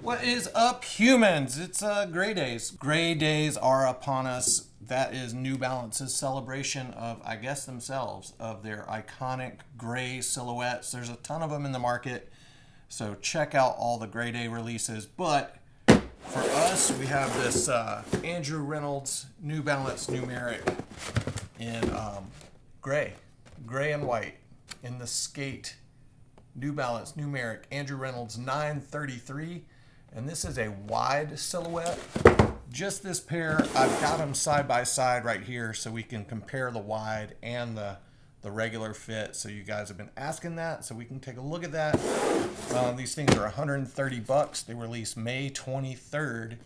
What is up, humans? It's Gray Days. Gray Days are upon us. That is New Balance's celebration of, I guess, themselves, of their iconic gray silhouettes. There's a ton of them in the market, so check out all the Gray Day releases. But for us, we have this Andrew Reynolds New Balance numeric in gray and white in the skate. New Balance numeric Andrew Reynolds 933. And this is a wide silhouette. Just this pair, I've got them side by side right here so we can compare the wide and the regular fit. So you guys have been asking that, so we can take a look at that. These things are $130. They released May 23rd.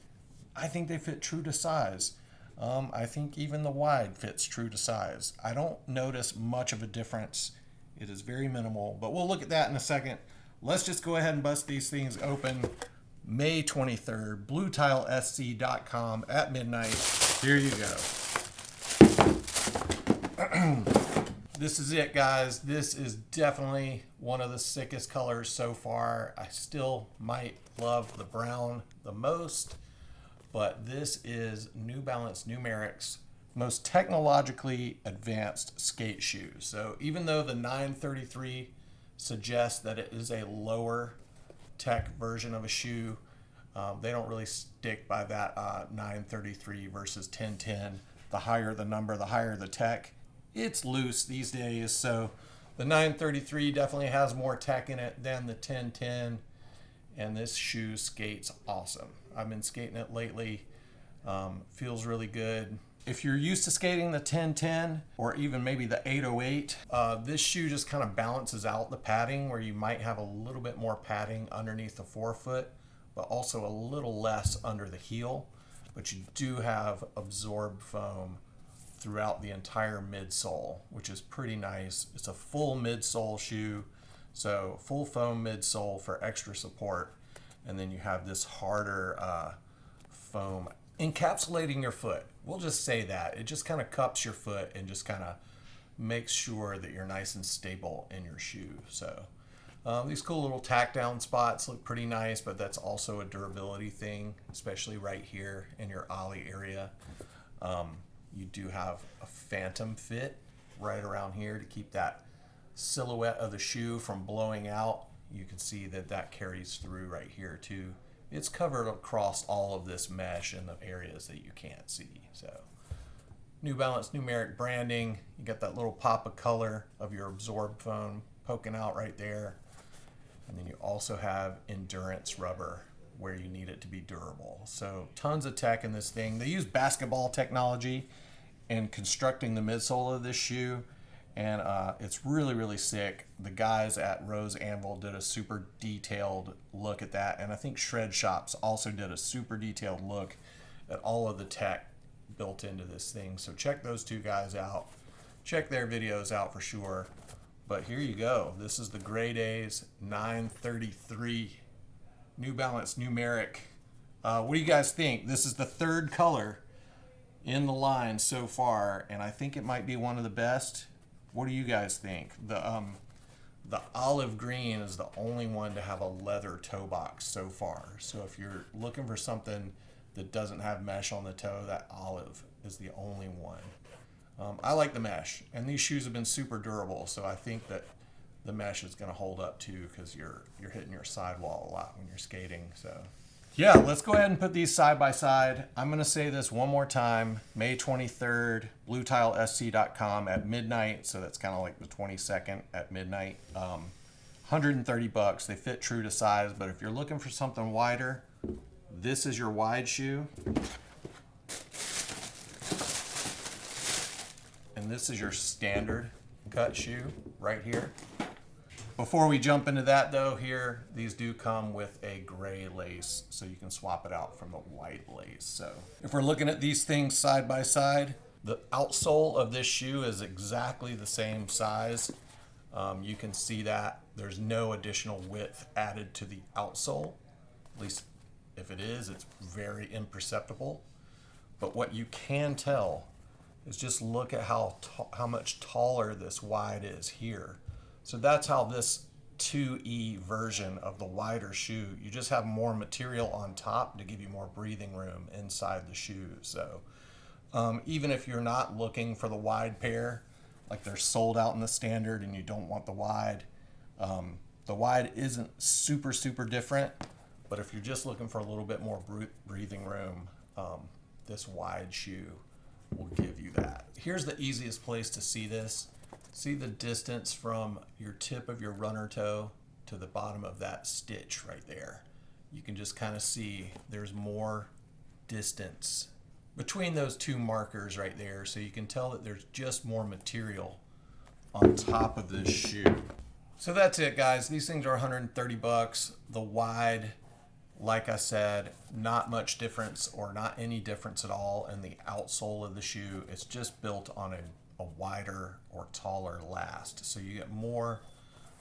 I think they fit true to size. I think even the wide fits true to size. I don't notice much of a difference. It is very minimal, but we'll look at that in a second. Let's just go ahead and bust these things open. May 23rd, bluetilesc.com at midnight. Here you go. This is it, guys. This is definitely one of the sickest colors so far. I still might love the brown the most, but this is New Balance Numeric's most technologically advanced skate shoe. So even though the 933 suggests that it is a lower tech version of a shoe, they don't really stick by that 933 versus 1010. The higher the number, the higher the tech. It's loose these days, so the 933 definitely has more tech in it than the 1010, and this shoe skates awesome. I've been skating it lately. Feels really good. If you're used to skating the 1010 or even maybe the 808, this shoe just kind of balances out the padding, where you might have a little bit more padding underneath the forefoot, but also a little less under the heel. But you do have ABZORB foam throughout the entire midsole, which is pretty nice. It's a full midsole shoe, so full foam midsole for extra support. And then you have this harder foam encapsulating your foot. We'll just say that. It just kind of cups your foot and just kind of makes sure that you're nice and stable in your shoe. So these cool little tack down spots look pretty nice, but that's also a durability thing, especially right here in your ollie area. You do have a phantom fit right around here to keep that silhouette of the shoe from blowing out. You can see that that carries through right here too. It's covered across all of this mesh in the areas that you can't see. So New Balance numeric branding. You got that little pop of color of your ABZORB foam poking out right there. And then you also have endurance rubber where you need it to be durable. So tons of tech in this thing. They use basketball technology in constructing the midsole of this shoe, and it's really, really sick. The guys at Rose Anvil did a super detailed look at that, and I think Shred Shops also did a super detailed look at all of the tech built into this thing. So check those two guys out. Check their videos out for sure. But here you go. This is the Gray Days 933 New Balance numeric. What do you guys think? This is the third color in the line so far, and I think it might be one of the best. What do you guys think? The olive green is the only one to have a leather toe box so far. So if you're looking for something that doesn't have mesh on the toe, that olive is the only one. I like the mesh, and these shoes have been super durable, so I think that the mesh is going to hold up too, because you're hitting your sidewall a lot when you're skating. So yeah, let's go ahead and put these side by side. I'm going to say this one more time. May 23rd, bluetilesc.com at midnight. So that's kind of like the 22nd at midnight. $130. They fit true to size, but if you're looking for something wider, this is your wide shoe. And this is your standard cut shoe right here. Before we jump into that though, here, these do come with a gray lace, so you can swap it out from the white lace. So if we're looking at these things side by side, the outsole of this shoe is exactly the same size. You can see that there's no additional width added to the outsole. At least if it is, it's very imperceptible. But what you can tell is just look at how much taller this wide is here. So that's how this 2E version of the wider shoe. You just have more material on top to give you more breathing room inside the shoe. So even if you're not looking for the wide pair, like they're sold out in the standard and you don't want the wide isn't super different, but if you're just looking for a little bit more breathing room, this wide shoe will give you that. Here's the easiest place to see this. See the distance from your tip of your runner toe to the bottom of that stitch right there. You can just kind of see there's more distance between those two markers right there, so you can tell that there's just more material on top of this shoe. So that's it, guys. These things are 130 bucks. The wide, like I said, not much difference or not any difference at all in the outsole of the shoe. It's just built on a wider or taller last, so you get more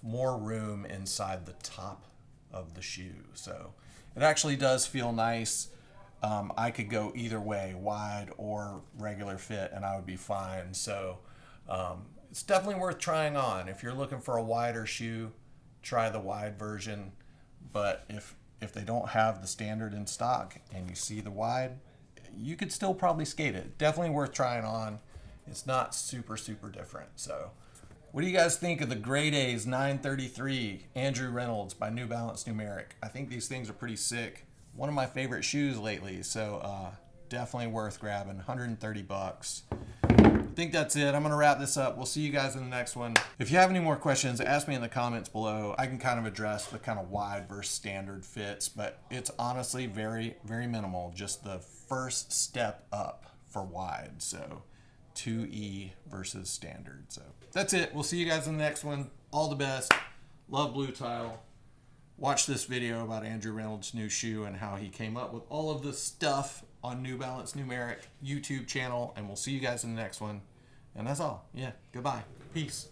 room inside the top of the shoe. So it actually does feel nice. I could go either way, wide or regular fit, and I would be fine. So it's definitely worth trying on. If you're looking for a wider shoe, try the wide version. But if they don't have the standard in stock and you see the wide, you could still probably skate it. Definitely worth trying on. It's not super different. So what do you guys think of the Grade A's 933 Andrew Reynolds by New Balance Numeric? I think these things are pretty sick. One of my favorite shoes lately, so definitely worth grabbing. 130 bucks. I think that's it. I'm going to wrap this up. We'll see you guys in the next one. If you have any more questions, ask me in the comments below. I can kind of address the kind of wide versus standard fits, but it's honestly very minimal. Just the first step up for wide. So 2E versus standard. So that's it. We'll see you guys in the next one. All the best. Love Blue Tile. Watch this video about Andrew Reynolds' new shoe and how he came up with all of this stuff on New Balance Numeric YouTube channel. And we'll see you guys in the next one. And that's all. Yeah. Goodbye. Peace.